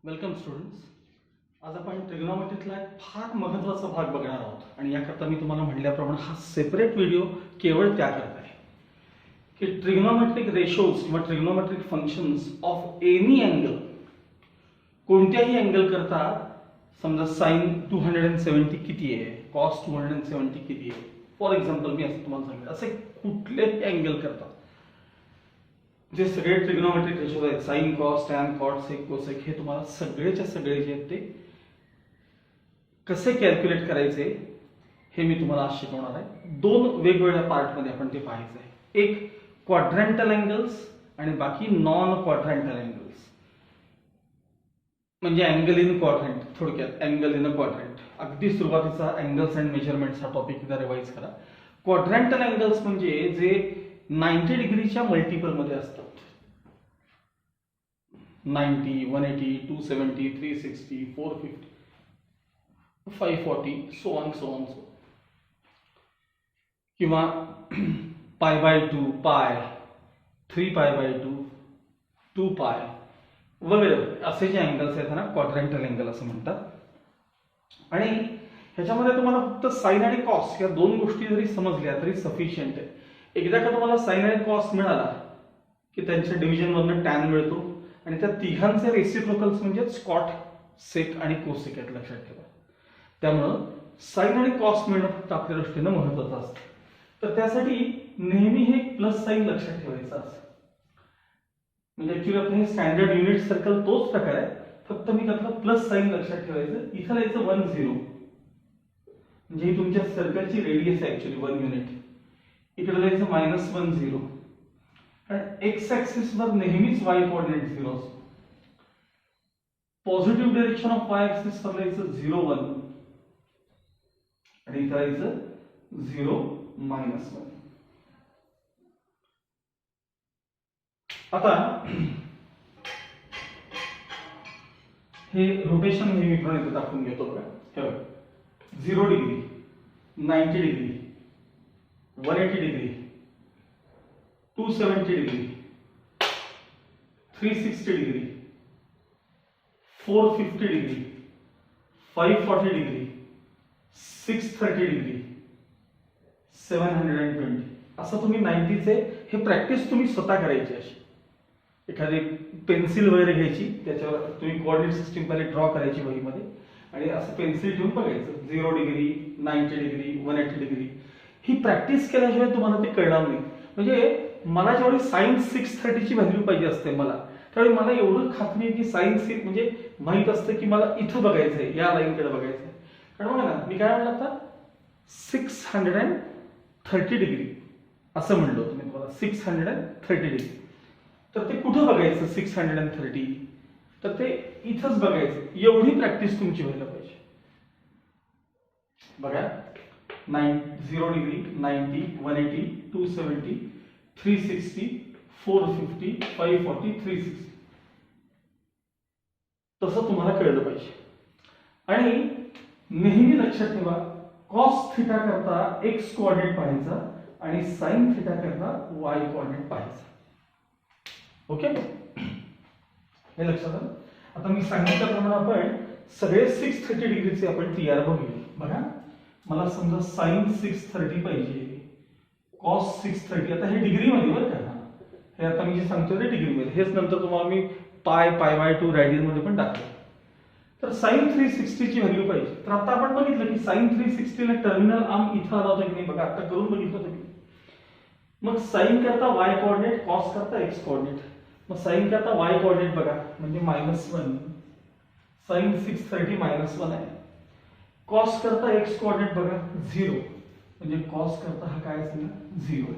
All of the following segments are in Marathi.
Welcome students. आज आपण ट्रिग्नोमेट्रीतला एक फार महत्त्वाचा भाग बघणार आहोत आणि याकरता मी तुम्हाला म्हटल्याप्रमाणे हा सेपरेट व्हिडिओ केवळ त्याकरता आहे की ट्रिग्नोमेट्रिक रेशोज किंवा trigonometric functions of any angle, कोणत्याही अँगल करता समजा साइन 270 किती आहे, कॉस 270 किती आहे, फॉर एक्झाम्पल मी असं तुम्हाला सांगितलं, असे कुठलेही अँगल करता जे सगळे ट्रिग्नोमेट्रिक रेशोज आहेत, sine cos tan cot sec cosec, हे तुम्हाला सगळेच्या सगळे जे आहेत ते कसे कॅल्क्युलेट करायचे हे मी तुम्हाला आज शिकवणार आहे. दोन वेगवेगळ्या पार्टमध्ये आपण ते पाहायचं आहे. एक क्वाड्रंटल अँगल्स आणि बाकी नॉन क्वाड्रंटल अँगल्स, म्हणजे अँगल इन क्वाड्रंट. थोडक्यात अँगल इन अ क्वाड्रंट. अगदी सुरुवातीचा अँगल्स अँड मेजरमेंट्स हा टॉपिक एकदा रिवाइज करा. क्वाड्रंटल अँगल्स म्हणजे जे 90 डिग्रीच्या मल्टिपल मध्ये असतात. 90, 180, 270, 360, 450, 540, so on so on so. किंवा π/2, पाय, 3π/2, 2π वगैरे असे जे अँगल्स आहेत ना क्वाड्रंटल अँगल असं म्हणतात. आणि ह्याच्यामध्ये तुम्हाला फक्त साइन आणि कॉस या दोन गोष्टी जरी समजल्या तरी सफिशियंट आहे. एकदा का तुम्हाला साइन आणि कॉस मिळाला की त्यांच्या डिव्हिजन मधनं टॅन मिळतो आणि त्या तिघांचे रेसिप्रोकल्स म्हणजे स्कॉट, सेक आणि कोसेक आहेत, लक्षात ठेवा. त्यामुळं साइन आणि कॉस मिळणं फक्त आपल्या दृष्टीनं महत्वाचं असतं. तर त्यासाठी नेहमी हे प्लस साइन लक्षात ठेवायचं असतं. म्हणजे ऍक्च्युली आपलं हे स्टँडर्ड युनिट सर्कल तोच प्रकार आहे, फक्त मी त्यातलं प्लस साइन लक्षात ठेवायचं. इथं लिहायचं 1 0, म्हणजे ही तुमच्या सर्कलची रेडियस आहे ऍक्च्युली 1 युनिट. इकडे लिहायचं -1 0. आणि एक्स ऍक्सिस वर नेहमीच y कोऑर्डिनेट 0 असतो. Positive direction of y axis वर लिहायचं 0 1 आणि इथं लिहायचं 0 -1. आता हे रोटेशन नेहमी इथं दाखवून घेतो बघा. हे बघा, 0 degree, 90 degree, 180 degree, 270 degree, 360 degree, 450 degree, 540 degree, 630 degree, 720. असं तुम्ही 90चे हे प्रॅक्टिस तुम्ही स्वतः करायची. अशी एखादी पेन्सिल वगैरे घ्यायची, त्याच्यावर तुम्ही कोऑर्डिनेट सिस्टीम पहिले ड्रॉ करायची वहीमध्ये आणि असं पेन्सिल ठेवून बघायचं 0 डिग्री, 90 डिग्री, 180 डिग्री. ही प्रॅक्टिस केल्याशिवाय तुम्हाला ते कळणार नाही. म्हणजे मला ज्यावेळी साइन 630 ची व्हॅल्यू पाहिजे असते मला, त्यावेळी मला एवढं खात्री आहे की साइन 6 म्हणजे माहित असतं की मला इथं बघायचंय, या लाईनकडे बघायचंय. कारण बघा ना, मी काय म्हणलं आता 630 डिग्री असं म्हणलो तुम्ही, तुम्हाला 630 डिग्री. तर ते कुठं बघायचं 630? तर ते इथंच बघायचं. एवढी प्रॅक्टिस तुमची व्हायला पाहिजे. बघा, 0 डिग्री, 90, 180, 270, 360, 450, 540, 360. तसं तुम्हाला कळलं पाहिजे. आणि नेहमी लक्षात ठेवा, कॉस थिटा करता एक्स कोऑर्डिनेट पाहायचा आणि साइन थिटा करता वाय कोऑर्डिनेट पाहायचा. ओके, हे लक्षात आलं. आता मी सांगितल्याप्रमाणे आपण सगळे 630 डिग्रीचे आपण टीआर बघूया. बघा, मला समजा साइन 630 पाहिजे, कॉस 630. आता हे डिग्री मध्ये बरं का, हे आता मी जे सांगतो ते डिग्री मध्ये. हेच नंतर तुम्हाला मी π/2 रेडियन मध्ये पण दाखवेन. तर साइन 360 ची व्हॅल्यू पाहिजे. तर आता आपण बघितलं की साइन 360 ला टर्मिनल आर्म इथं आला होता की नाही, बघा आता करून बघितलं होतं की. मग साइन करता वाय कोऑर्डिनेट, कॉस करता एक्स कोऑर्डिनेट. मग साइन करता वाय कोऑर्डिनेट बघा, म्हणजे -1. साइन 630 -1 आहे. कॉस करता एक्स कोऑर्डिनेट बघा 0, म्हणजे कॉस करता हा काय असेल 0.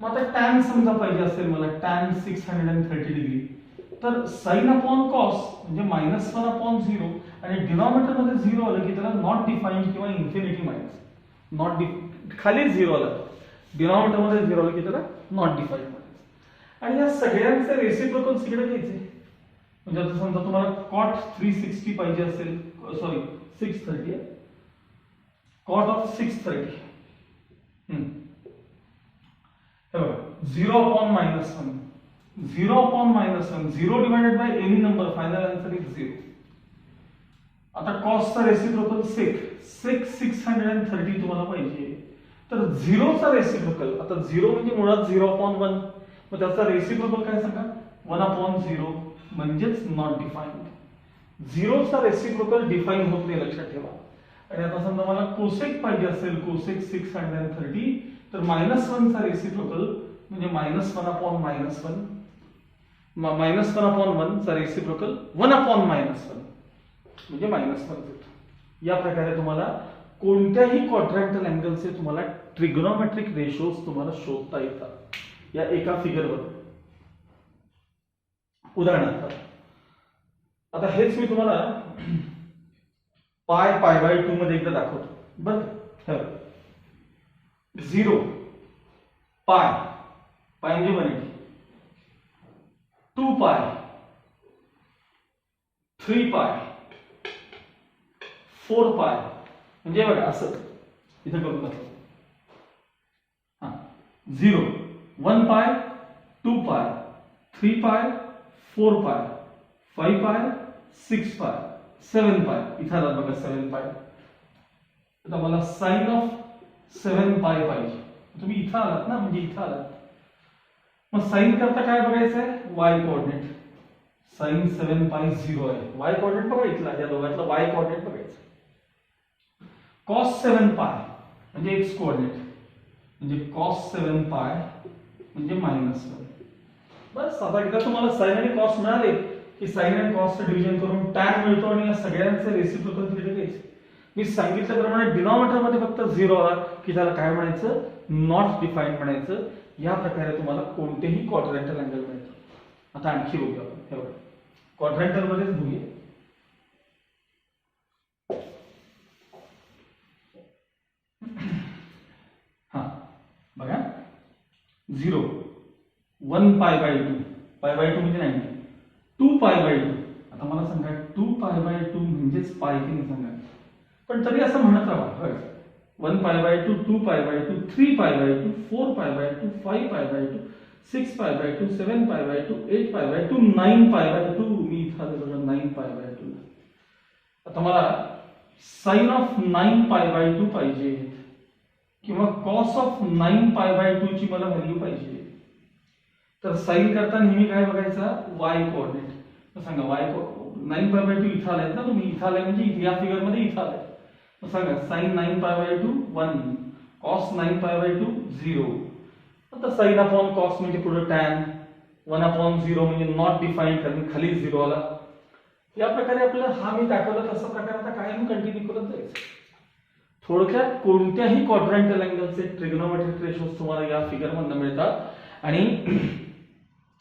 मग आता टॅन समजा पाहिजे असेल मला, टॅन 630 डिग्री. तर साइन अपॉन कॉस म्हणजे -1/0 आणि डिनॉमिनेटर मध्ये 0 आलं की त्याला नॉट डिफाइंड किंवा इन्फिनिटी मायनस. खाली 0 आलं, डिनॉमिनेटर मध्ये 0 आलं की त्याला नॉट डिफाइंड. आणि या सगळ्यांचे रेसिप्रोकल्स इकडे घ्यायचे. म्हणजे आता समजा तुम्हाला कॉट 360 पाहिजे असेल, सॉरी 630 आहे, कॉट ऑफ 630 हे बघा 0/-1 0 upon -1, 0 divided by any number, final answer is 0. आता कॉसचा रेसिप्रोकल सेक 630 तुम्हाला पाहिजे, तर 0 चा रेसिप्रोकल, आता 0 म्हणजे मुळात 0 upon 1, मग त्याचा रेसिप्रोकल काय सांगा, 1 upon 0 म्हणजेच नॉट डिफाइन्ड. 0 चा रेसिप्रोकल डिफाइन होत नाही, लक्षात ठेवा. आणि आता समजा मला कोसेक पाहिजे असेल, कोसेक 630, तर -1 चा रेसिप्रोकल म्हणजे -1 upon -1, -1 upon 1 चा रेसिप्रोकल 1 upon -1 म्हणजे -1. या प्रकारे तुम्हाला कोणत्याही क्वाड्रंटल अँगलचे तुम्हाला ट्रिग्नोमेट्रिक रेशोज तुम्हाला शोधता येतात या एका फिगरवर. उदाहरणार्थ आता हेच मी तुम्हाला π/2 मध्ये एकदा दाखवतो बरं. 0 π म्हणजे 180, 2π, 3π, 4π म्हणजे बघा असं इथं करून दाखव. 0 1π, 2π, 3π, 4π, 5π, 6π, 7π. इथं आलात बघा 7π. आता मला साइन ऑफ 7π पाहिजे. तुम्ही इथं आलात ना, म्हणजे इथं आलात, मग साइन करता काय बघायचं आहे, y कोऑर्डिनेट. साइन 7π 0 आहे, y कोऑर्डिनेट बघायचं, या दोघांतला y कोऑर्डिनेट बघायचं. cos 7π म्हणजे x कोऑर्डिनेट, म्हणजे cos 7π म्हणजे -1. बस आता एकदा तुम्हाला साइन आणि कॉस मिळाले की साइन आणि कॉसचं डिव्हिजन करून tan मिळतो आणि या सगळ्यांचे रेसिप्रोकल तिथे घ्यायचे. मी सांगितल्याप्रमाणे डिनॉमिनेटर मध्ये फक्त 0 आला की त्याला काय म्हणायचं, नॉट डिफाइन्ड म्हणायचं. या प्रकारे तुम्हाला कोणतेही क्वाड्रंटल अँगल मिळतं. आता आणखी बघूया आपण, हे बघा क्वाड्रंटल मध्येच बघूया. हा बघा 0 1π/2, π/2 म्हणजे 90, 2π/2. आता मला सांगा 2π/2 म्हणजेच पाय की नाही सांगा, पण तरी असं म्हणत राहा. 1π/2, 2π/2, 3π/2, 4π/2, 5π/2, 6π/2, 7π/2, 8π/2, 9π/2. मी इथं बघा 9π/2. आता मला साइन ऑफ 9π/2 पाहिजे किंवा कॉस ऑफ 9π/2 ची मला व्हॅल्यू पाहिजे. तर साइन करता नेहमी काय बघायचा, y कोऑर्डिनेट. तर सांगा y 9π/2 इथं आलाय ना तुम्ही, इथं आलाय म्हणजे या फिगर मध्ये इथं आलाय. तर सांगा sin 9π/2 1, cos 9π/2 0. आता sin अपॉन cos म्हणजे पुढे tan, 1 upon 0 म्हणजे नॉट डिफाइन्ड, कारण खाली 0 आला. या प्रकारे आपल्याला हा मी दाखवला तसा प्रकार आता कायम कंटिन्यू करत जायचं. थोडक्यात कोणत्याही क्वाड्रंटल अँगलचे ट्रिग्नोमेट्रिक रेशोज तुम्हाला या फिगर मधून मिळतात. आणि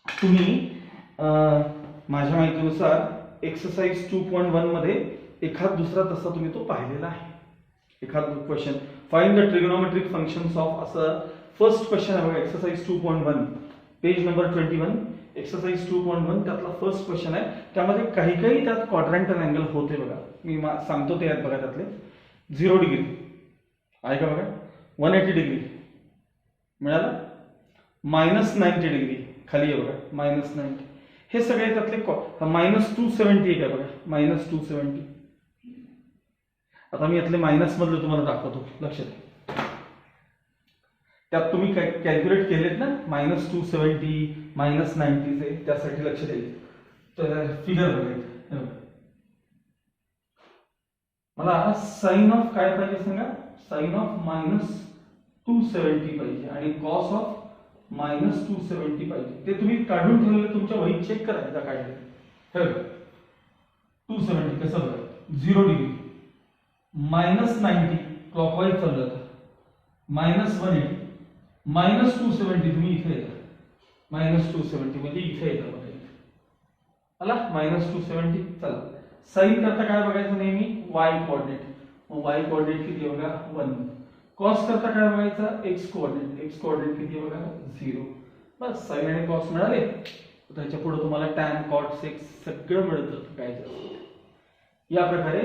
तुम्ही माझ्या माहितीनुसार एक्सरसाइज 2.1 मध्ये एखाद दुसरा तसा तुम्ही तो पाहिलेला आहे. एखाद question find the trigonometric functions of, असं फर्स्ट क्वेश्चन आहे बघा, एक्सरसाइज 2.1 पेज नंबर 21. एक्सरसाइज 2.1 त्यातला फर्स्ट क्वेश्चन आहे. त्यामध्ये काही काही त्यात क्वाड्रंटल अँगल होते बघा, मी सांगतो ते आहेत बघा. त्यातले 0 डिग्री आहे का बघा, 180 डिग्री मिळाला, -90 डिग्री खाली आहे बघा, -90. हे सगळे त्यातले -270 आहे का बघा, -270. आता मी यातले मायनस मधले तुम्हाला दाखवतो, लक्षात घ्या. त्यात तुम्ही कॅल्क्युलेट केलेत ना, -270 -90 चे, त्यासाठी लक्ष द्यायचं. तर फिगर बघायचं. मला साइन ऑफ काय पाहिजे सांगा, साइन ऑफ -270 पाहिजे आणि कॉस ऑफ -270 पाहिजे. ते तुम्ही काढून ठेवलेले तुमच्या वहीत चेक करायचा काढले. हे 270 कसं बघा, 0 डिग्री, -90 क्लॉकवाईज चाललं होतं, -180, -270 तुम्ही इथे येता, -270 म्हणजे इथे येतं बघा, आला -270. चला साइन करता काय बघायचं नेहमी, y कोऑर्डिनेट. मग y कोऑर्डिनेट किती बघा 1. कॉस करता काय बघायचा, x कोऑर्डिनेट. x कोऑर्डिनेट किती बघा 0. बस साइन आणि कॉस मिळाले. त्याच्या पुढे तुम्हाला tan cot sec सगळं मिळतं काय. या प्रकारे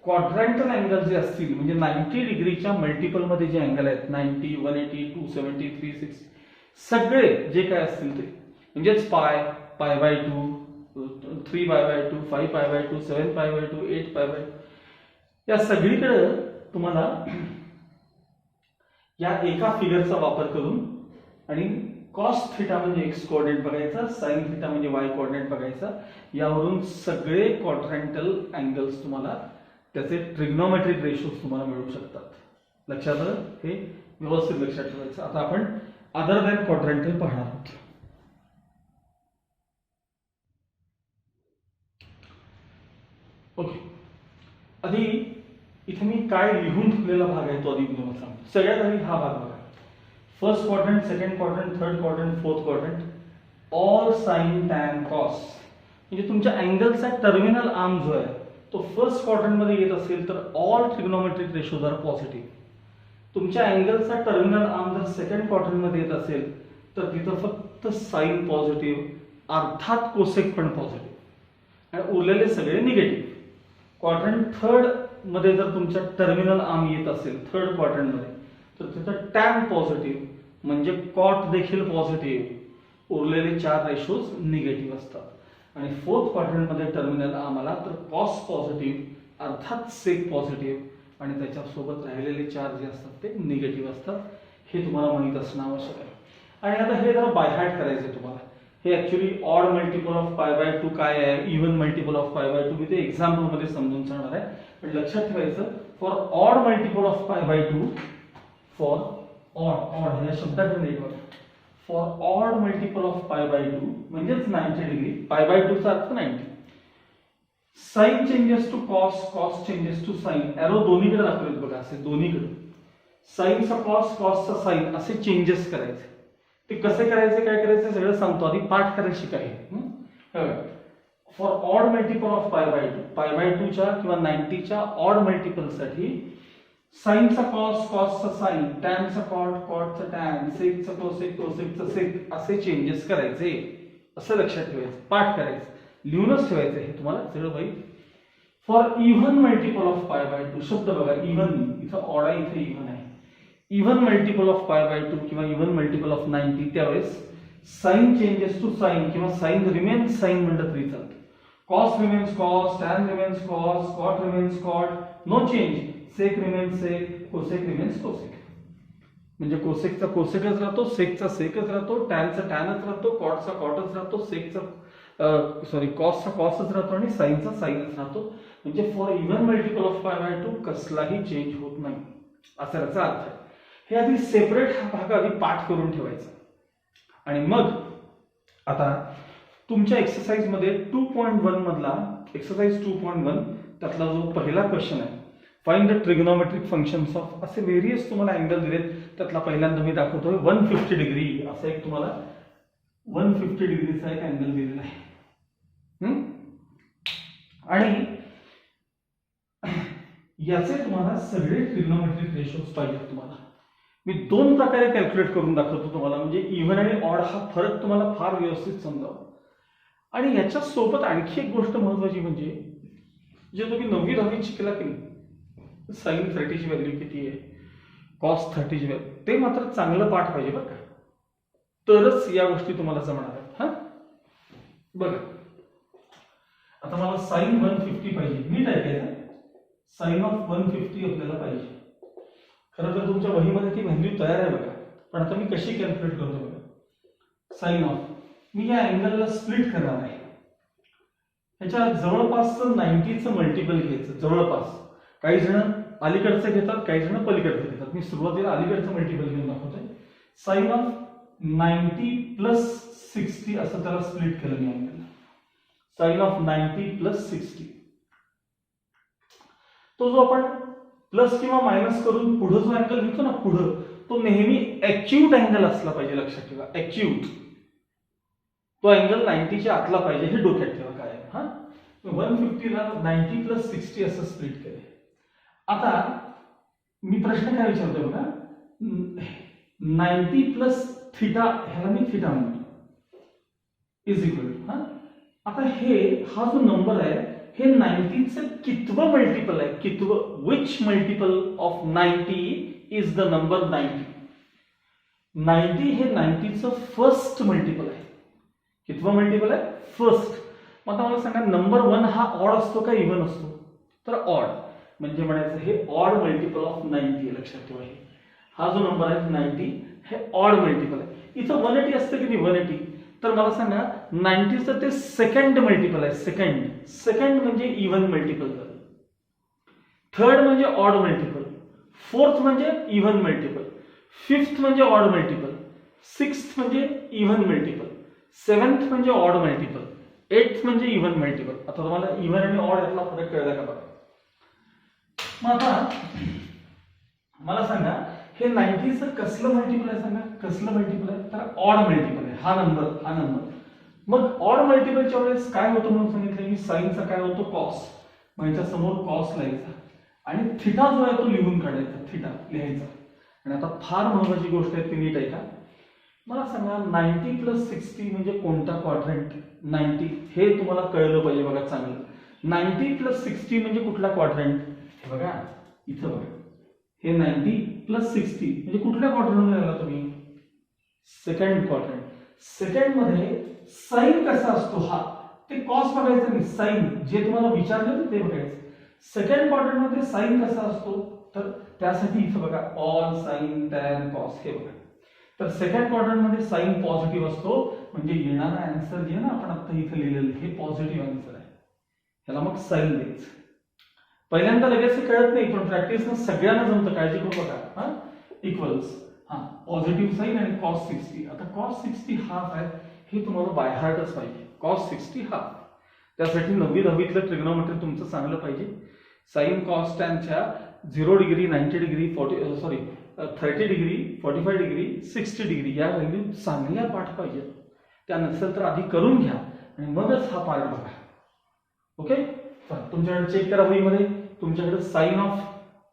क्वाड्रंटल अँगल जे असतील म्हणजे 90 डिग्रीच्या मल्टिपल मध्ये जे अँगल आहेत, 90, 180, 270, 360, सगळे जे काय असतील ते म्हणजेच पाय, पाय बाय 2, 3 पाय बाय 2, 5 पाय बाय 2, 7 पाय बाय 2, 8 पाय बाय 2, या सगळीकडे तुम्हाला या एका फिगरचा वापर करून आणि कॉस थिटा म्हणजे एक्स कोऑर्डिनेट बघायचा, साइन थिटा म्हणजे वाय कोऑर्डिनेट बघायचा, यावरून सगळे क्वाड्रंटल अँगल्स तुम्हाला त्याचे ट्रिग्नोमेट्रिक रेशोज तुम्हाला मिळू शकतात. लक्षात आलं? हे व्यवस्थित लक्षात ठेवायचं. आता आपण अदर दॅन क्वाड्रंटल पाहणार आहोत. ओके, आधी इथे मी काय लिहून ठेवलेला भाग आहे तो आधी तुम्हाला सांगतो. सगळ्यात आधी हा भाग बघा. First quadrant, second quadrant, third quadrant, fourth quadrant, all sine tan cos. म्हणजे तुमच्या अँगलचा टर्मिनल आर्म जो आहे तो फर्स्ट क्वाड्रंट मध्ये येत असेल तर all trigonometric ratios are positive. तुमच्या अँगलचा टर्मिनल आर्म जर सेकंड क्वाड्रंट मध्ये येत असेल तर तिथं फक्त साइन पॉझिटिव्ह, अर्थात कोसेक पण पॉझिटिव्ह आणि उरलेले सगळे निगेटिव्ह. क्वाड्रंट थर्ड मध्ये जर तुमच्या टर्मिनल आर्म येत असेल थर्ड क्वाड्रंट मध्ये तर तिथं टॅन पॉझिटिव्ह म्हणजे कॉट देखील पॉझिटिव्ह, उरलेले 4 रेशोज निगेटिव्ह असतात. आणि फोर्थ क्वाड्रंट मध्ये टर्मिनल आम्हाला तर कॉस पॉझिटिव्ह अर्थात सेक पॉझिटिव्ह आणि त्याच्यासोबत राहिलेले 4 जे असतात ते निगेटिव्ह असतात. हे तुम्हाला माहित असणं आवश्यक आहे. आणि आता हे जरा बायहार्ट करायचं तुम्हाला. हे actually odd multiple of pi by 2 काय आहे, even multiple of pi by 2 मी ते एक्झाम्पल मध्ये समजून सांगणार आहे. पण लक्षात ठेवायचं for odd multiple of pi by 2, for odd या शब्दात नीट बघा. For odd multiple of pi by 2 म्हणजेच 90 डिग्री, पाय बाय 2 चा अर्थ 90. Sine changes to cos, cos changes to sine, arrow दोन्हीकडे दाखवलेत बघा असे दोन्हीकडे. साइनचा कॉस, कॉसचा साइन असे चेंजेस करायचे. ते कसे करायचे काय करायचे सगळं सांगतो, आधी पाठ करायला शिकाय. For odd multiple of pi by 2, pi by 2 च्या किंवा 90 च्या ऑड मल्टिपल साठी साइनचा कॉस, कॉसचा साइन, टॅनचा कॉट, कॉटचा टॅन, सेकचा कोसेक, कोसेकचा सेक असे चेंजेस करायचे. असं लक्षात ठेवायचं, पाठ करायचं, लिहूनच ठेवायचं हे तुम्हाला सगळं माहिती. For even multiple of pi by 2, शब्द बघा इव्हन, इथं ऑड आहे इथे इव्हन आहे. Even multiple of pi by 2 किंवा इव्हन मल्टिपल ऑफ 90 त्यावेळेस साइन चेंजेस टू साइन किंवा साइन रिमेन्स साइन म्हणलं तरी चालतं. Cos remains cos, tan remains cos, cot remains cot, no change. Sec remains sec, cosec remains cosec. म्हणजे कोसेकचा कोसेकच राहतो, सेकचा सेकच राहतो, टॅनचा टॅनच राहतो, कॉटचा कॉटच राहतो, सेकचा कॉसचा कॉसच राहतो आणि साइनचा साइनच राहतो. म्हणजे for even multiple of pi by 2 कसलाही चेंज होत नाही असा याचा अर्थ आहे. हे आधी सेपरेट हा भाग आधी पाठ करून ठेवायचा. आणि मग आता तुमच्या एक्सरसाइज मध्ये 2.1 मधला एक्सरसाइज 2.1 त्यातला जो पहिला क्वेश्चन आहे, find the trigonometric functions of, असे व्हेरियस तुम्हाला अँगल दिलेत. त्यातला पहिल्यांदा मी दाखवतोय 150 डिग्री असा एक तुम्हाला 150 डिग्रीचा एक अँगल दिलेला आहे. आणि याचे तुम्हाला सगळे ट्रिग्नोमेट्रिक रेशोज पाहिजेत. तुम्हाला मी 2 प्रकारे कॅल्क्युलेट करून दाखवतो तुम्हाला, म्हणजे इव्हन आणि ऑड हा फरक तुम्हाला फार व्यवस्थित समजावा. आणि याच्या सोबत आणखी एक गोष्ट महत्वाची म्हणजे जे तुम्ही 9वी 10वी शिकला की नाही, साइन 30ची व्हॅल्यू किती आहे, कॉस 30ची व्हॅल्यू, ते मात्र चांगलं पाठ पाहिजे बरं का, तरच या गोष्टी तुम्हाला जमणार आहेत. हा बघा आता मला साइन 150 पाहिजे, नीट ऐकायचं, साइन ऑफ 150 आपल्याला पाहिजे. खरं तर तुमच्या वहीमध्ये ती व्हॅल्यू तयार आहे बघा, पण आता मी कशी कॅल्क्युलेट करतो बघा. साइन ऑफ, मी या अँगलला स्प्लिट करणार आहे. ह्याच्या जवळपासचं 90चं मल्टिपल घ्यायचं, जवळपास. काही जण अलीकडचं घेतात, काही जण पलीकडचं घेतात. मी सुरुवातीला अलीकडचं मल्टिपल घेऊन दाखवतोय. साइन ऑफ 90 प्लस 60 असं त्याला स्प्लिट केलं मी अँगलला. साइन ऑफ 90 प्लस 60, तो जो आपण प्लस किंवा मायनस करून पुढे जो अँगल घेतो ना पुढं, तो नेहमी ॲक्यूट अँगल असला पाहिजे. लक्षात ठेवा, ॲक्यूट. तो अँगल 90च्या आतला पाहिजे, हे डोक्यात ठेवा काय. हा 150 ला 90 प्लस 60 असं स्प्लिट केलंय. आता मी प्रश्न काय विचारतोय बघा, 90 प्लस थिटा, ह्याला मी थिटा म्हणतो, इज इक्वल टू, हा आता हा जो नंबर आहे हे 90चं कितवं मल्टिपल आहे, कितवं, which multiple of 90 is the number 90. 90 हे 90चं फर्स्ट मल्टिपल आहे. कितवा मल्टिपल आहे? फर्स्ट. मग आता मला सांगा नंबर 1 हा ऑड असतो का इव्हन असतो? तर ऑड. म्हणजे म्हणायचं हे ऑड मल्टिपल ऑफ 90. लक्षात ठेवा, हा जो नंबर आहे 90 हे ऑड मल्टिपल आहे. इथं 180 असतं की नाही 180, तर मला सांगा 90चं ते सेकंड मल्टिपल आहे. सेकंड म्हणजे इव्हन मल्टिपल झालं, थर्ड म्हणजे ऑड मल्टिपल, फोर्थ म्हणजे इव्हन मल्टिपल, फिफ्थ म्हणजे ऑड मल्टिपल, सिक्स्थ म्हणजे इव्हन मल्टिपल, सेव्हन्थ म्हणजे ऑड मल्टिपल, एट्थ म्हणजे इव्हन मल्टिपल. आता तुम्हाला इव्हन आणि ऑड यातला फरक कळला का बघा. मग आता मला सांगा हे 90चं कसलं मल्टिपल आहे? सांगा कसलं मल्टिपल आहे? तर ऑड मल्टिपल आहे. हा नंबर. मग ऑड मल्टिपलच्या वेळेस काय होतं म्हणून सांगितलं की साईनचा काय होतो? कॉस. मग याच्या समोर कॉस लिहायचा आणि थिटा जो आहे तो लिहून काढायचा, थिटा लिहायचा. आणि आता फार महत्वाची गोष्ट आहे ती नीट आहे का? मला सांगा 90 प्लस 60 म्हणजे कोणता क्वाड्रंट? 90 हे तुम्हाला कळलं पाहिजे बघा चांगलं. 90 प्लस 60 म्हणजे कुठला क्वाड्रंट? हे बघा इथं बघा, हे 90 प्लस 60 म्हणजे कुठल्या क्वाड्रंटमध्ये आला तुम्ही? Second quadrant. सेकंड मध्ये साइन कसा असतो हा ते कॉस बघायचं नाही, साइन जे तुम्हाला विचारलं ते बघायचं. सेकंड क्वाड्रंट मध्ये साइन कसा असतो? तर त्यासाठी इथं बघा ऑल साइन टॅन कॉस हे बघा. तर सेकंड क्वाड्रंट मध्ये साइन पॉझिटिव्ह असतो, म्हणजे येणारा आन्सर जे ना आपण आता इथं लिहिलेलं हे पॉझिटिव्ह आन्सर आहे. त्याला मग साइन द्यायचं. पहिल्यांदा लगेच हे कळत नाही, पण प्रॅक्टिसनं सगळ्यांना जमतं, काळजी करू बघा. हा इक्वल्स, हा पॉझिटिव्ह साइन आणि कॉस 60. आता कॉस 60 हाफ आहे हे तुम्हाला बाय हार्टच पाहिजे. Cos 60 half. त्यासाठी 9वी 10वीतलं ट्रिग्नोमेट्री तुमचं चांगलं पाहिजे. साइन कॉस टॅनच्या 0 degree 90 degree 30 degree 45 degree 60 degree या व्हॅल्यू चांगल्या पाठ पाहिजेत. त्या नसेल तर आधी करून घ्या आणि मगच हा पार्ट बघा. ओके, तुमच्याकडे चेक करा वहीमध्ये, तुमच्याकडे साइन ऑफ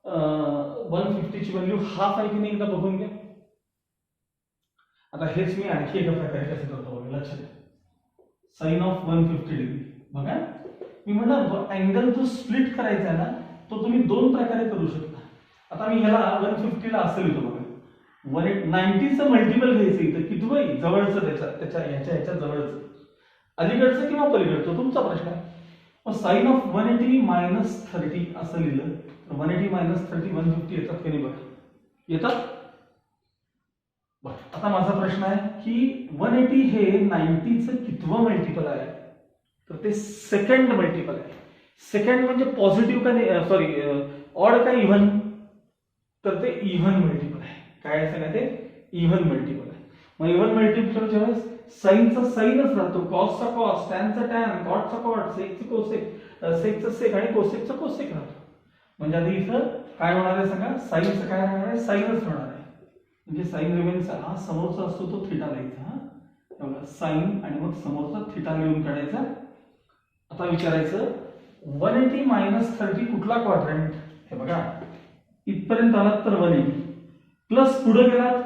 150 ची व्हॅल्यू हाफ आहे की नाही एकदा बघून घ्या. आता हेच मी आणखी एका प्रकारे कसं करतो बघा, लक्षात द्या. साइन ऑफ 150 डिग्री बघा, मी म्हणाल तो अँगल जो स्प्लिट करायचा आहे ना तो तुम्ही दोन प्रकारे करू शकता. आता मी ह्याला 150 ला असं लिहितो बघा, 90चं मल्टिपल घ्यायचं इथं कितवं जवळचं, त्याच्या ह्याच्या जवळचं, अलीकडचं किंवा पलीकडचं तुमचा प्रश्न आहे. मग साइन ऑफ 180 मायनस 30 असं लिहिलं तर 180 मायनस 30 150 येतात की नाही बघा, येतात. आता माझा प्रश्न आहे की 180 हे 90चं कितवं मल्टिपल आहे? तर ते सेकंड मल्टिपल आहे. सेकंड म्हणजे पॉझिटिव्ह का नाही, सॉरी ऑड का इव्हन? तर ते इव्हन मल्टिपल आहे. काय आहे सांगा, ते इव्हन मल्टिपल आहे. मग इव्हन मल्टिपलच्या वेळेस साइनचा साइनच राहतो, कॉसचा कॉस, टॅनचा टॅन, कॉटचा कॉट, सेकचा कोसेक, सेकचा सेक आणि कोसेकचा कोसेक राहतो. म्हणजे आता इथं काय होणार आहे सांगा, साइनचं काय राहणार आहे? साइनच राहणार आहे. म्हणजे साइन रिमेन्स हा समोरचा असतो तो थिटा लिहायचा. हा साइन आणि मग समोरचा थिटा लिहून काढायचा. आता विचारायचं 180 मायनस 30 कुठला क्वाड्रंट? हे बघा इथपर्यंत आलात तर 180, प्लस पुढे गेलात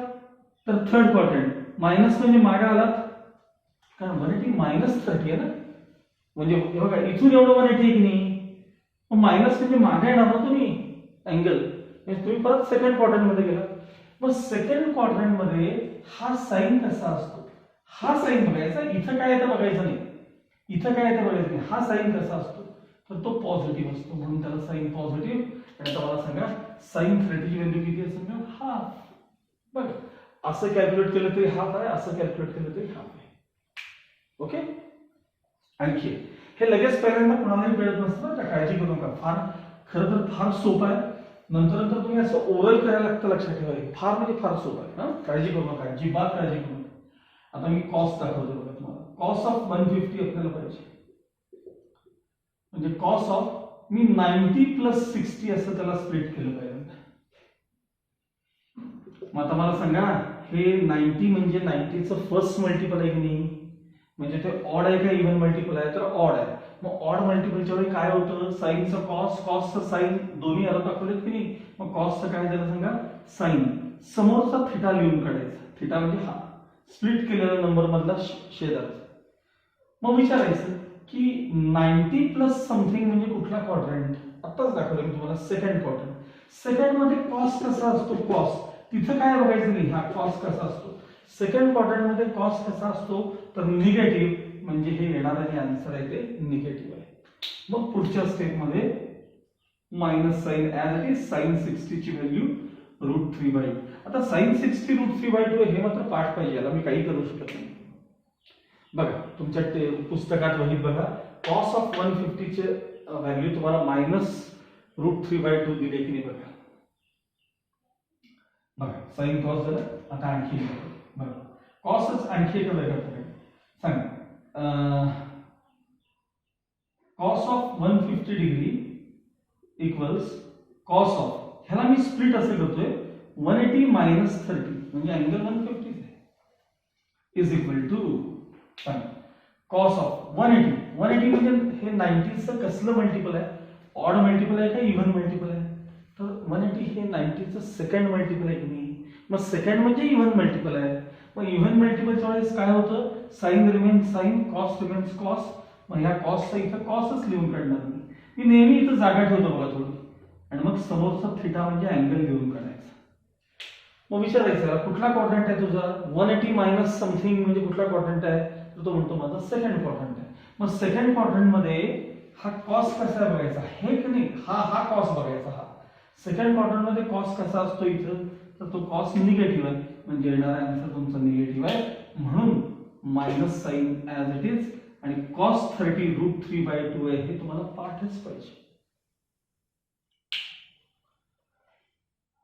तर थर्ड क्वाड्रंट, मायनस म्हणजे मागे आलात कारण 180 मायनस 30 आहे ना, म्हणजे हे बघा इथून एवढं 180 आहे की नाही, मग मायनस म्हणजे मागे येणार ना तुम्ही अँगल, म्हणजे तुम्ही परत सेकंड क्वाड्रंट मध्ये गेला. मग सेकंड क्वाड्रंट मध्ये हा साइन कसा असतो? हा साइन बघायचा, इथं काय येतं बघायचं नाही, इथं काय येतं बघायचं नाही. हा साइन कसा असतो? तर तो पॉझिटिव्ह असतो, म्हणून त्याला साइन पॉझिटिव्ह. आणि आता मला सांगा साइन 30 ची व्हॅल्यू किती आहे सांगा? हाफ. बघ असं कॅल्क्युलेट केलं तरी हाफ आहे, असं कॅल्क्युलेट केलं तरी हाफ आहे. ओके, आणखी हे लगेच पहिल्यांदा कुणालाही कळत नसतं, त्या काळजी करू नका. खरं तर फार सोपं आहे. नंतर तुम्ही असं ओरल करायला लागतं, लक्षात ठेवा. फार म्हणजे फार सोपं आहे. काळजी करू नका, अजिबात काळजी करू नका. आता मी कॉस दाखवतो बघा तुम्हाला. कॉस ऑफ 150 आपल्याला पाहिजे, म्हणजे कॉस ऑफ मी 90 प्लस 60 असं त्याला स्प्लिट केलं पाहिजे. मग आता मला सांगा हे 90 म्हणजे 90चं फर्स्ट मल्टिपल आहे की नाही, म्हणजे ते ऑड आहे का इव्हन मल्टिपल आहे? तर ऑड आहे. मग ऑड मल्टिपलच्या वेळी काय होतं? साइनचं कॉस, कॉसचं साइन दोन्ही अलग दाखवलेत की नाही. मग कॉसचं काय झालं सांगा? साइन. समोरचा थिटा लिहून काढायचा. थिटा म्हणजे हा स्प्लिट केलेला नंबर मधला शेजारचा. मग विचारायचं की 90 प्लस समथिंग म्हणजे कुठला क्वाड्रंट? आत्ताच दाखवलं मी तुम्हाला, सेकंड क्वाड्रंट. सेकंड मध्ये कॉस कसा असतो? कॉस तिथं काय बघायचं नाही, हा कॉस कसा असतो? सेकंड क्वाड्रंट मध्ये कॉस कसा असतो तर निगेटिव्ह, म्हणजे हे येणारं जे आन्सर आहे ते निगेटिव्ह आहे. मग पुढच्या स्टेप मध्ये minus sine as it is sine 60 ची व्हॅल्यू √3/2. आता साइन 60 √3/2 हे मात्र पाठ पाहिजे, याला मी काही करू शकत नाही. बघा तुमच्या पुस्तकात वहीत बघा कॉस ऑफ 150 चे व्हॅल्यू तुम्हाला -√3/2 दिले की नाही बघा. बघा साइन कॉस झालं. आता आणखी बघा कॉसच आणखी एक वेगळं आहे. सांगा cos of 150 degree equals cos of, ह्याला मी स्प्लिट असे करतोय 180 - 30 म्हणजे अँगल 150 आहे, is equal to cos of 180 म्हणजे हे 90चं कसलं मल्टिपल आहे, ऑड मल्टिपल आहे का इव्हन मल्टिपल आहे, तर 180 हे 90चं सेकंड मल्टिपल आहे की नाही. मग सेकंड म्हणजे इव्हन मल्टिपल आहे. मग इव्हन मल्टिपलच्या वेळेस काय होतं, sine remains sine, cos remains cos. मग ह्या कॉसचा इथं कॉसच लिहून काढणार मी नेहमी इथं जागा ठेवतो बघा थोडी, आणि मग समोरचा थिटा म्हणजे अँगल लिहून काढायचा. मग विचारायचं कुठला क्वाड्रंट आहे तुझा, 180 मायनस समथिंग म्हणजे कुठला क्वाड्रंट आहे, तर तो म्हणतो माझा सेकंड क्वाड्रंट आहे. मग सेकंड क्वाड्रंट मध्ये हा कॉस कसा बघायचा, हे की नाही हा कॉस बघायचा. हा सेकंड क्वाड्रंट मध्ये कॉस कसा असतो इथं, तर तो कॉस निगेटिव्ह आहे, म्हणजे येणारा आन्सर तुमचा निगेटिव्ह आहे. म्हणून minus sine as it is आणि कॉस 30 √3/2 आहे, हे तुम्हाला पाठच पाहिजे.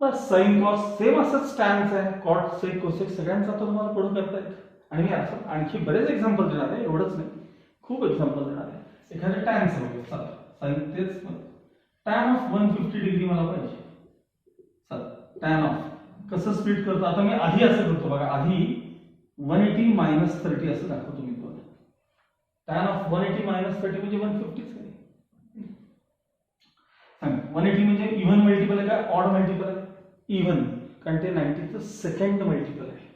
बस साइन कॉस सेम असंच टॅनच आहे, कॉट सेक कोसेक सगळ्यांचा तो तुम्हाला पुढे करता येत. आणि मी असं आणखी बरेच एक्झाम्पल देणार आहे, एवढंच नाही खूप एक्झाम्पल देणार आहे. एखादं टॅन समजूया, चला साइन तेच टॅन ऑफ 150 डिग्री मला पाहिजे. चला टॅन ऑफ कसं स्प्लिट करतो, आता मी आधी असं करतो बघा, आधी 180 - 30 असं दाखवतो मी तुम्हाला. टॅन ऑफ 180 - 30 म्हणजे 150 आहे. सांगा 180 म्हणजे इव्हन मल्टिपल आहे का ऑड मल्टिपल आहे, इव्हन, कारण ते 90चं सेकंड मल्टिपल आहे.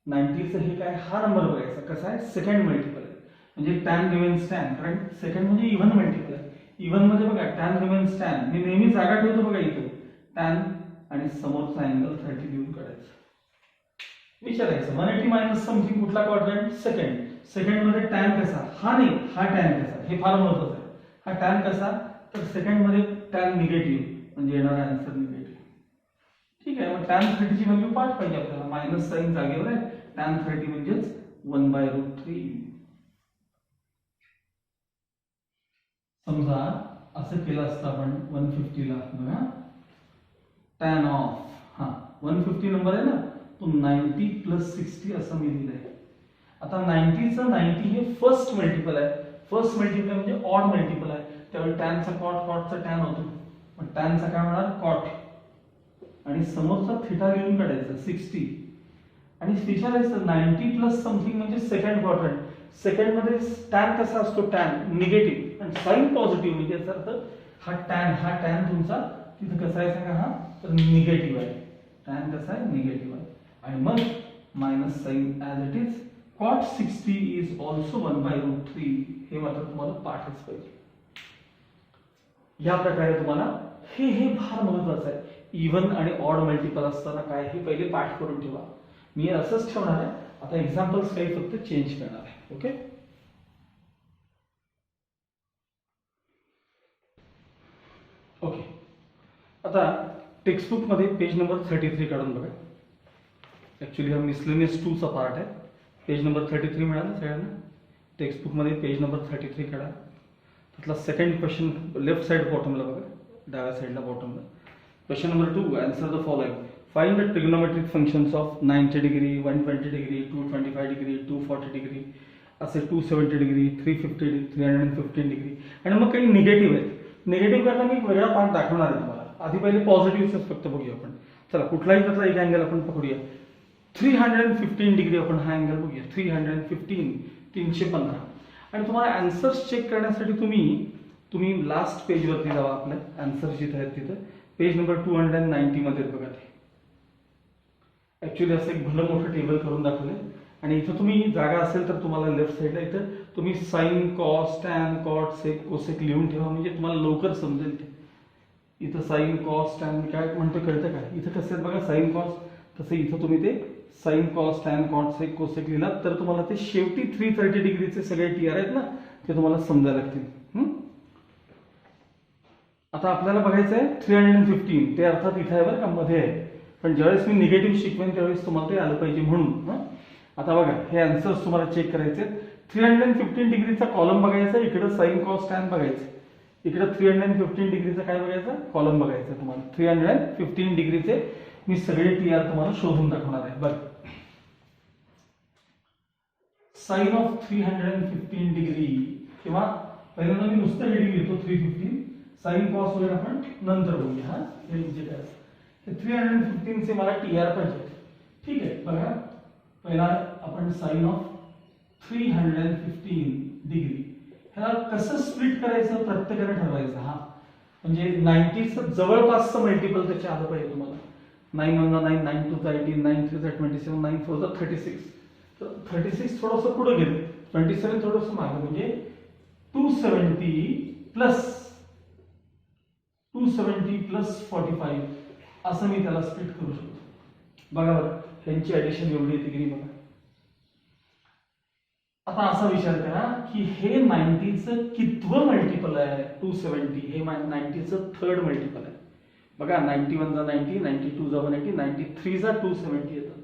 90चं हे काय हा नंबर बघायचा कसा आहे, सेकंड मल्टिपल आहे, म्हणजे टॅन रिमेन्स टॅन, कारण सेकंड म्हणजे इव्हन मल्टिपल आहे. इव्हन मध्ये बघा टॅन रिमेन्स टॅन, मी नेहमी जागा ठेवतो बघा इथं टॅन, आणि समोरचा अँगल 30 लिहून काढायचं. विचारायचं 180 मायनस समथिंग कुठला क्वाड्रंट, सेकंड. सेकंड मध्ये टॅन कसा, हा नाही हा टॅन कसा, हे फार महत्वाचं आहे. हा टॅन कसा, तर सेकंड मध्ये टॅन निगेटिव्ह, म्हणजे येणारा आन्सर निगेटिव्ह. ठीक आहे, मग टॅन 30 ची व्हॅल्यू पाठ पाहिजे आपल्याला. मायनस साइन जागेवर आहे, टॅन 30 म्हणजेच 1/√3. समजा असं केलं असतं आपण 150 ला बघा, टॅन ऑफ, हा 150 नंबर आहे ना, तो 90 + 60 असं मी दिलंय. आता 90चं 90 हे फर्स्ट मल्टिपल आहे, फर्स्ट मल्टिपल म्हणजे ऑड मल्टिपल आहे, त्यावेळी टॅनचा कॉट, कॉटचा टॅन होतो, मग टॅनचा काय होणार कॉट, आणि समोरचा थिटा लिहून काढायचा 60, आणि विचारायचं 90 + समथिंग म्हणजे सेकंड क्वाड्रंट. सेकंड मध्ये टॅन कसा असतो, टॅन निगेटिव्ह, आणि साइन पॉझिटिव्ह, म्हणजे याचा अर्थ हा टॅन तुमचा तिथं कसा आहे सांगा, हा तर निगेटिव्ह आहे. टॅन कसा आहे, निगेटिव्ह आहे. आणि मग minus sine as it is cot 60 is also 1/√3. हे मात्र तुम्हाला पाठच पाहिजे. या प्रकारे तुम्हाला हे फार महत्वाचं आहे. इव्हन आणि ऑड मल्टिपल असताना काय हे पहिले पाठ करून ठेवा. मी असंच ठेवणार आहे, आता एक्झाम्पल्स काही फक्त चेंज करणार आहे. Okay, okay. आता टेक्स्टबुक मध्ये पेज नंबर 33 काढून बघा. ऍक्च्युली हा मिसलेनियस 2 चा पार्ट आहे. पेज नंबर 33 मिळाला सगळ्यांना. टेक्स्टबुक मध्ये पेज नंबर 33 काढा. त्यातला सेकंड क्वेश्चन लेफ्ट साइड बॉटमला बघा, डाव्या साइडला बॉटमला. Question number 2, answer the following. Find the trigonometric functions of 90 degree, 120 degree, 225 degree, 240 degree, असे 270 डिग्री, 350 डिग्री, 315 डिग्री, आणि मग काही निगेटिव्ह आहेत. निगेटिव्ह करता मी एक वेगळा पार्ट दाखवणार आहे तुम्हाला. आधी पहिले पॉझिटिव्हच फक्त बघूया आपण. चला कुठलाही त्यातला एक अँगल आपण पकडूया. 315 डिग्री आपण हा अँगल बघूया. 315, 315. आणि तुम्हाला आन्सर्स चेक करण्यासाठी तुम्ही लास्ट पेजवरती जावा. आपल्या आन्सर्स जिथे आहेत तिथं पेज नंबर 290 मध्ये बघा. ते ऍक्च्युली असं एक भलं मोठं टेबल करून दाखवलंय, आणि इथं तुम्ही जागा असेल तर तुम्हाला लेफ्ट साईडला इथं तुम्ही sign, cos, tan, cot, sec, cosec लिहून ठेवा, म्हणजे तुम्हाला लवकर समजेल. ते इथं साइन, कॉस, टॅन काय म्हणतो कळतं का. इथं कसं आहे बघा साइन, कॉस, तसं इथं तुम्ही ते sine cos tan cosec cosec लिहिला तर तुम्हाला ते शेवटी 330 डिग्रीचे सगळे टीआर आहेत ना ते तुम्हाला समजायला लागतील. आता आपल्याला बघायचं आहे 315 ते अर्थात इथे आहे बरं का मध्ये आहे, पण ज्यावेळेस मी निगेटिव्ह शिकवेन त्यावेळेस तुम्हाला ते आलं पाहिजे म्हणून. आता बघा हे आन्सर्स तुम्हाला चेक करायचे. 315 डिग्रीचा कॉलम बघायचा, इकडे साइन कॉस टॅन बघायचं, इकडे 315 डिग्रीचा काय बघायचं कॉलम बघायचं तुम्हाला. 315 डिग्रीचे मी सगळे टीआर तुम्हाला शोधून दाखवणार आहे. बघ साइन ऑफ 315 डिग्री किंवा पहिल्यांदा मी नुसतं हेडिंग लिहितो 315, साइन कॉस वगैरे आपण नंतर बघूया. हे जे काय हे 315 चे मला टीआर पाहिजे. ठीक आहे, बघा पहिला आपण साइन ऑफ 315 डिग्री ह्याला कसं स्प्लिट करायचं प्रत्येकाने ठरवायचं. म्हणजे 90चं जवळपासचं मल्टिपल त्याच्या आलं पाहिजे तुम्हाला. 9 1 9 9 2 18 9 3 27 9 4 36. तर 36 थोडंसं पुढे गेलं, 27 थोडंसं मागे, म्हणजे 270 प्लस 45 असं मी त्याला स्प्लिट करू शकतो. बघा बरं ह्यांची ऍडिशन एवढी येते की नाही बघा. आता असा विचार करा की हे 90चं कितवं मल्टिपल आहे. 270 हे 90चं थर्ड मल्टिपल आहे. बघा 91 जा 90, 92 जा 180, 93 जा 270 येतं.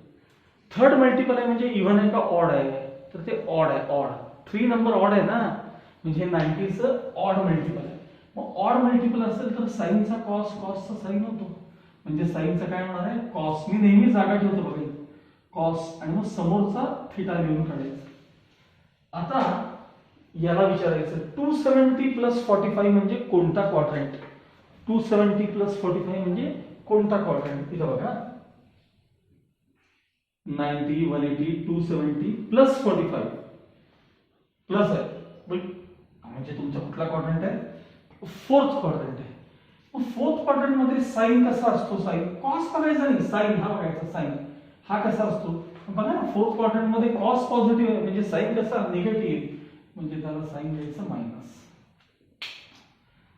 थर्ड मल्टिपल आहे म्हणजे इव्हन आहे का ऑड आहे, तर ते ऑड आहे. ऑड 3 नंबर ऑड आहे ना, म्हणजे 90चं ऑड मल्टिपल आहे. मग ऑड मल्टिपल असेल तर साईनचा कॉस, कॉसचा साईन होतो, म्हणजे साईनचा काय होणार आहे कॉस. मी नेहमी जागा ठेवतो बघा कॉस, आणि मग समोरचा थिटा लिहून काढायचा. आता याला विचारायचं 270 प्लस 45 म्हणजे कोणता क्वाड्रंट. 270 प्लस 45 म्हणजे कोणता क्वाड्रंट. इथं बघा 90 180 270 प्लस 45 प्लस आहे, म्हणजे तुमचा कुठला क्वाड्रंट आहे, फोर्थ क्वाड्रंट आहे. फोर्थ क्वाड्रंट मध्ये साइन कसा असतो, साइन कॉस बघायचा नाही, साइन हा बघायचा. साइन हा कसा असतो बघा ना, फोर्थ क्वाड्रंट मध्ये कॉस पॉझिटिव्ह आहे म्हणजे साइन कसा निगेटिव्ह, म्हणजे त्याला साइन द्यायचं minus,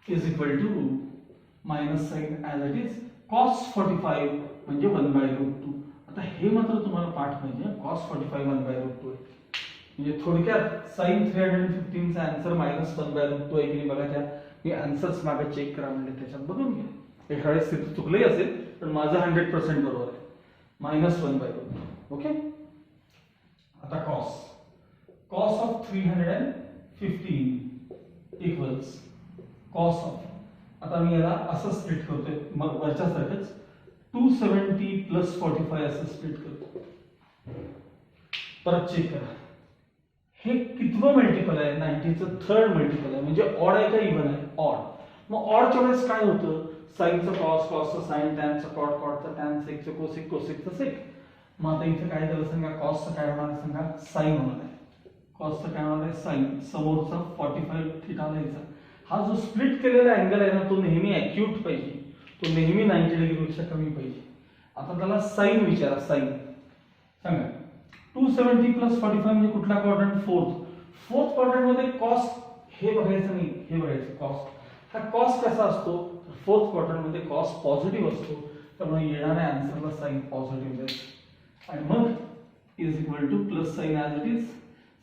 is equal to minus sine as it is cos 45 म्हणजे 1/√2. आता हे मात्र तुम्हाला पाठ पाहिजे, कॉस 45 1/√2 आहे. म्हणजे थोडक्यात साइन 315 चा आन्सर मायनस 1/√2 आहे की नाही बघा. त्या मी आन्सर्स मागे चेक करा म्हणजे त्याच्यात बघून घ्या. एखाद्या वेळेस तिथे चुकलंही असेल पण माझं 100% बरोबर आहे. मायनस 1/√2. ओके. आता cos of 315 equals cos of, आता मी याला असं स्प्लिट करतोय मग वरच्या सारखंच 270 प्लस 45 असं स्प्लिट करतो. परत चेक करा हे कितवं मल्टिपल आहे. 90चं थर्ड मल्टिपल आहे, म्हणजे ऑड आहे का इव्हन आहे, ऑड. मग ऑडच्या वेळेस काय होतं, साइनचं कॉस, कॉसचं साइन, टॅनचं कॉट, कॉटचं टॅन, सेकचं कोसेक, कोसेकचं सेक. मग आता इथे काय झालं सांगा, कॉसचं काय होणार आहे सांगा, साइन होणार आहे. कॉसचं काय होणार आहे, साइन. समोरचा 45 थिटा द्यायचा. हा जो स्प्लिट केलेला अँगल आहे ना तो नेहमी ॲक्यूट पाहिजे, तो नेहमी 90 डिग्रीपेक्षा कमी पाहिजे. आता त्याला साइन विचारा, साइन सांगा. 270 प्लस 45 म्हणजे कुठला क्वाड्रंट, फोर्थ क्वाड्रंट मध्ये कॉस हे बघायचं नाही, हे बघायचं कॉस. हा कॉस कसा असतो, फोर्थ क्वाड्रंट मध्ये कॉस पॉझिटिव्ह असतो, त्यामुळे येणाऱ्या आन्सरला साइन पॉझिटिव्ह द्यायचं. आणि मग is equal two plus sign as it is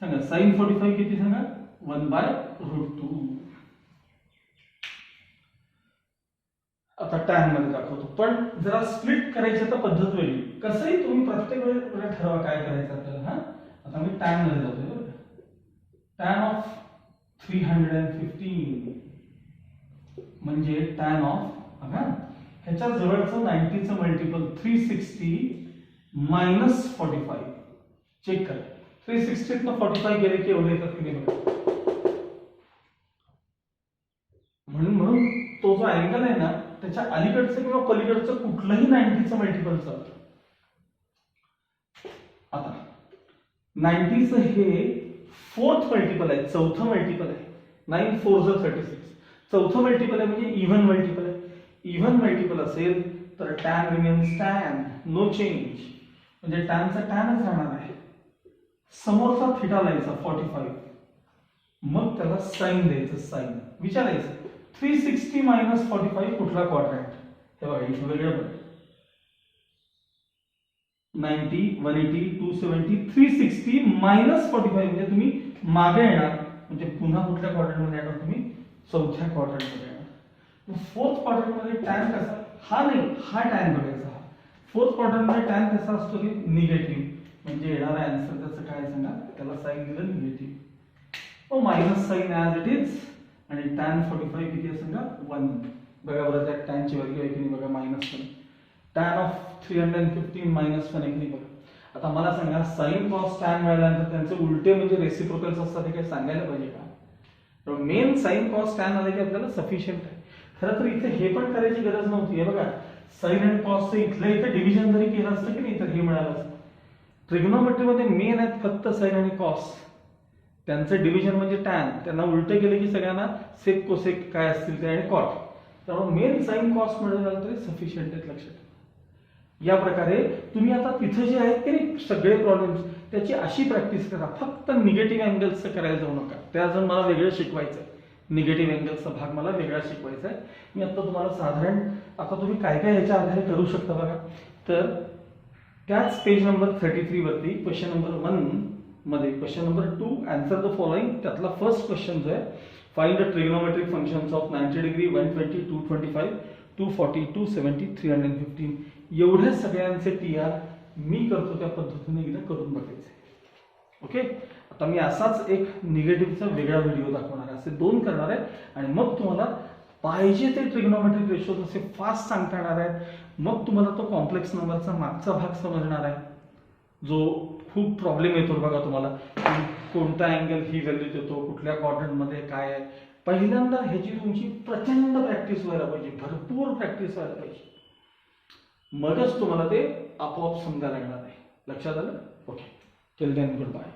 सांगा. साइन 45 किती सांगा, 1/√2. आता टॅन मध्ये दाखवतो, पण जरा स्प्लिट करायची आता पद्धत वेगळी. कसंही तुम्ही प्रत्येक वेळेला ठरवा काय करायचं आपल्याला. आता मी टॅन मध्ये जातोय. टॅन ऑफ 315 म्हणजे टॅन ऑफ बघा ह्याच्या जवळचं 90चं मल्टिपल 360 मायनस 45. चेक करा 360 न 45 गेले की एवढे येतात की नाही बघा. म्हणून तो जो अँगल आहे ना त्याच्या अलीकडचं किंवा पलीकडचं कुठलंही 90चं मल्टिपल चालतं. आता 90चं हे फोर्थ मल्टिपल आहे, चौथं मल्टिपल आहे. 9 4 जा 36 चौथं मल्टिपल आहे म्हणजे इव्हन मल्टिपल आहे. इव्हन मल्टिपल असेल तर tan remains tan, no change, म्हणजे टॅनचा टॅनच राहणार आहे. समोरचा थिटा लायचा 45, मग त्याला साइन द्यायचं. साइन विचारायचं 360 मायनस 45 कुठला क्वाड्रंट. हे बघा इथे वेगळं बघा, 90, 180, 270, 360 मायनस 45 म्हणजे तुम्ही मागे येणार, म्हणजे पुन्हा कुठल्या क्वाड्रंटमध्ये येणार तुम्ही? चौथ्या क्वाड्रंटमध्ये येणार. फोर्थ क्वाड्रंटमध्ये टॅन कसा? हा नाही, हा टॅन बघायचा. हा फोर्थ क्वाड्रंटमध्ये टॅन कसा असतो की निगेटिव्ह, म्हणजे येणारा आन्सर त्याचं काय सांगा, त्याला साइन दिलं negative, minus sine as it is, आणि टॅन 45 किती आहे सांगा? 1. बघा बरं त्या टॅनची व्हॅल्यू आहे की नाही बघा, -1. टॅन ऑफ 315 -1 आहे की नाही बघा. आता मला सांगा साइन कॉस टॅन मिळाल्यानंतर त्यांचे उलटे म्हणजे रेसिप्रोकल्स असतात हे काही सांगायला पाहिजे का? तर मेन साइन कॉस टॅन आले की आपल्याला सफिशियंट आहे. खरं तर इथे हे पण करायची गरज नव्हती. हे बघा साइन अँड कॉसचं इथलं इथे डिव्हिजन जरी केलं असतं की नाही तर हे मिळालं असतं. ट्रिग्नोमेट्रीमध्ये मेन आहेत फक्त साइन आणि कॉस, त्यांचं डिव्हिजन म्हणजे टॅन, त्यांना उलटे केले की सगळ्यांना सेक कोसेक काय असतील ते आणि कॉट. त्यामुळे मेन साइन कॉस मिळालं तरी सफिशियंट आहेत. लक्षात या प्रकारे तुम्ही आता तिथे जे आहेत की नाही सगळे प्रॉब्लेम्स त्याची अशी प्रॅक्टिस करा. फक्त निगेटिव्ह अँगल्सचं करायला जाऊ नका, ते अजून मला वेगळं शिकवायचं आहे. निगेटिव्ह अँगलचा भाग मला वेगळा शिकवायचा आहे. मी आता तुम्हाला साधारण आता तुम्ही काय काय ह्याच्या आधारे करू शकता बघा. तर त्याच पेज नंबर 33 वरती क्वेश्चन नंबर 1 मध्ये question number 2 answer the following, त्यातला फर्स्ट क्वेश्चन जो आहे find the trigonometric functions of 90 degree, 120, 225, 240, 270, 315. एवढ्या सगळ्यांचे TR मी करतो त्या पद्धतीने एकदा करून बघायचे. ओके, आता मी असाच एक निगेटिव्हचा वेगळा व्हिडिओ दाखवणार आहे, असे 2 करणार आहे आणि मग तुम्हाला पाहिजे ते ट्रिग्नोमेट्रिक रेशो असे फास्ट सांगता येणार आहेत. मग तुम्हाला तो कॉम्प्लेक्स नंबरचा मागचा भाग समजणार आहे, जो खूप प्रॉब्लेम येतो बघा तुम्हाला, कोणता अँगल ही व्हॅल्यू देतो, कुठल्या क्वाड्रंटमध्ये काय आहे. पहिल्यांदा ह्याची तुमची प्रचंड प्रॅक्टिस व्हायला पाहिजे, भरपूर प्रॅक्टिस व्हायला पाहिजे, मगच तुम्हाला ते आपोआप समजायला लागणार आहे. लक्षात आलं? Okay, till then good bye.